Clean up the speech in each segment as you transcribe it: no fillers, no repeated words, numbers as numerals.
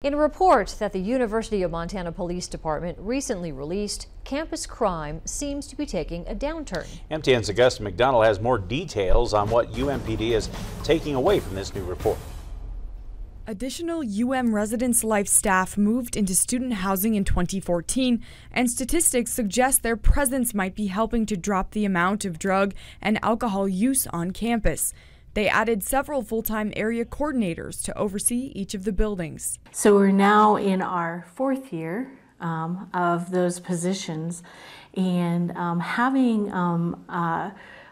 In a report that the University of Montana Police Department recently released, campus crime seems to be taking a downturn. MTN's Augusta McDonnell has more details on what UMPD is taking away from this new report. Additional Residence Life staff moved into student housing in 2014, and statistics suggest their presence might be helping to drop the amount of drug and alcohol use on campus. They added several full-time area coordinators to oversee each of the buildings. So we're now in our fourth year of those positions, and having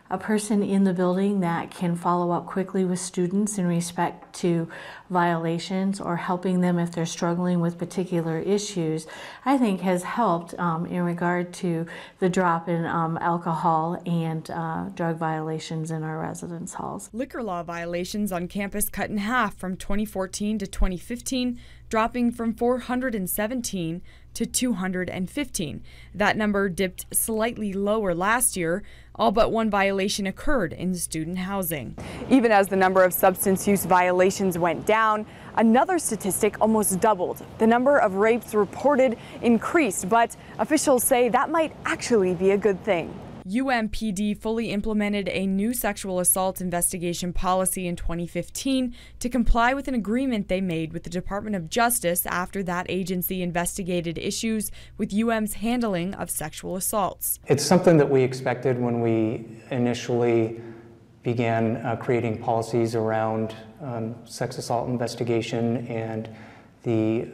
a person in the building that can follow up quickly with students in respect to violations or helping them if they're struggling with particular issues, I think has helped in regard to the drop in alcohol and drug violations in our residence halls. Liquor law violations on campus cut in half from 2014 to 2015, dropping from 417 to 215. That number dipped slightly lower last year. All but one violation occurred in student housing. Even as the number of substance use violations went down, another statistic almost doubled. The number of rapes reported increased, but officials say that might actually be a good thing. UMPD fully implemented a new sexual assault investigation policy in 2015 to comply with an agreement they made with the Department of Justice after that agency investigated issues with UM's handling of sexual assaults. It's something that we expected when we initially began creating policies around sex assault investigation, and the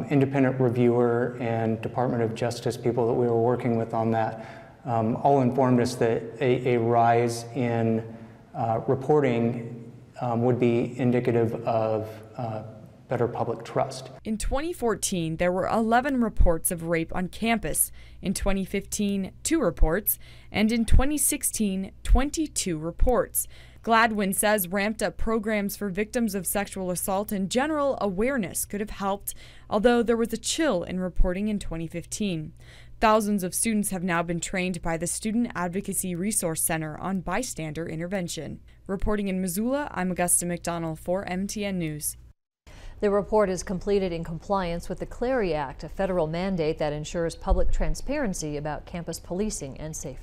independent reviewer and Department of Justice people that we were working with on that all informed us that a rise in reporting would be indicative of better public trust. In 2014, there were 11 reports of rape on campus. In 2015, 2 reports, and in 2016, 22 reports. GLADWIN says ramped up programs for victims of sexual assault and general awareness could have helped, although there was a chill in reporting in 2015. Thousands of students have now been trained by the Student Advocacy Resource Center on bystander intervention. Reporting in Missoula, I'm Augusta McDonnell for MTN News. The report is completed in compliance with the CLERY Act, a federal mandate that ensures public transparency about campus policing and safety.